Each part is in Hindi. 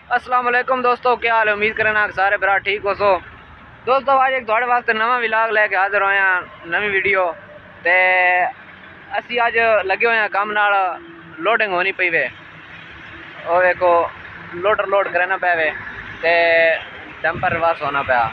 अस्सलाम वालेकुम दोस्तों, क्या हाल है। उम्मीद करना सारे भरा ठीक हो सो। दोस्तों आज एक थोड़े वास्ते नवा विलाग लैके हाजिर होए हैं, नवी वीडियो। ते असी अज लगे हुए हैं काम नाल। लोडिंग होनी पई वे, ओ देखो लोडर लोड करना पे वे ते डंपर वास होना पाया।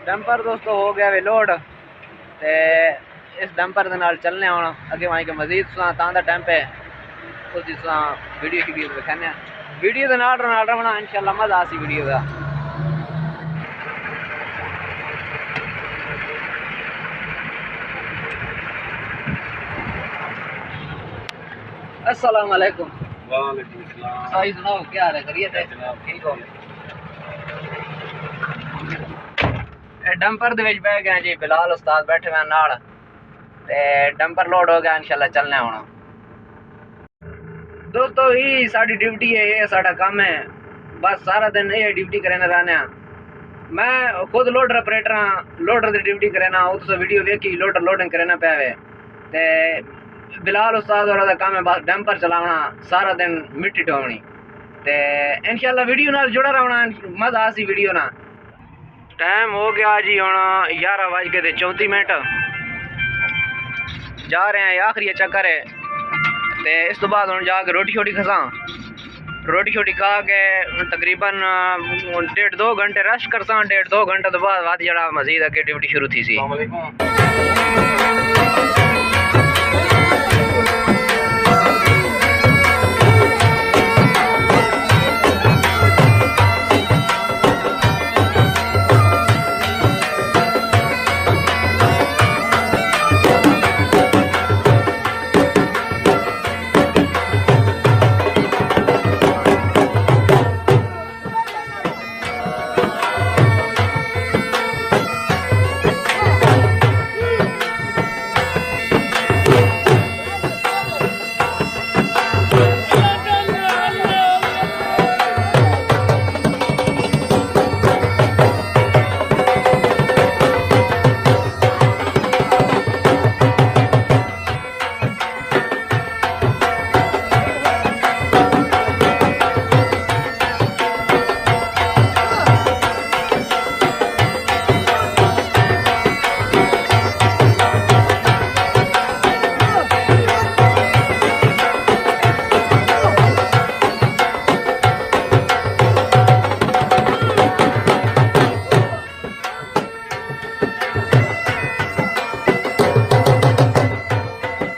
डंपर दोस्तों हो गया वे लोड ते इस डंपर के नाल चलने आना अगे वहीं के मजीद तांदा टाइम पे उस वीडियो शीडियो दिखाने वीडियो के नाल रवना इंशाल्लाह मजा आसी वीडियो का। अस्सलाम वालेकुम। वालेकुम सलाम। सही सुनाओ, क्या हाल है, करिए थे ठीक हो। डंपर दे विच बैठ गए जी, बिलाल उस्ताद बैठे हुए नाल ते डंपर लोड हो गया, इंशाल्लाह चलने होना। दोस्तों ये साडी ड्यूटी है, ये साडा काम है, बस सारा दिन ये ड्यूटी करने रहने। मैं खुद लोडर ऑपरेटर हाँ, लोडर की ड्यूटी करना। उस वीडियो देखी लोडर लोडिंग करना पे ते बिलाल उस्ताद और काम है बस डंपर चलाना, सारा दिन मिट्टी ढोनी ते इंशाल्लाह वीडियो नाल जुड़ा रहना, मजा आसी वीडियो ना। टाइम हो गया जी हुण 11:34। जा रहे हैं, आखिरी चक्कर है ते इस तो बाद हुण जाके रोटी शोटी खसा। रोटी शोटी खा के तकरीबन 1.5-2 घंटे रेस्ट करसा। 1.5-2 घंटे तो बाद जरा मजीद अगे ड्यूटी शुरू थी सी।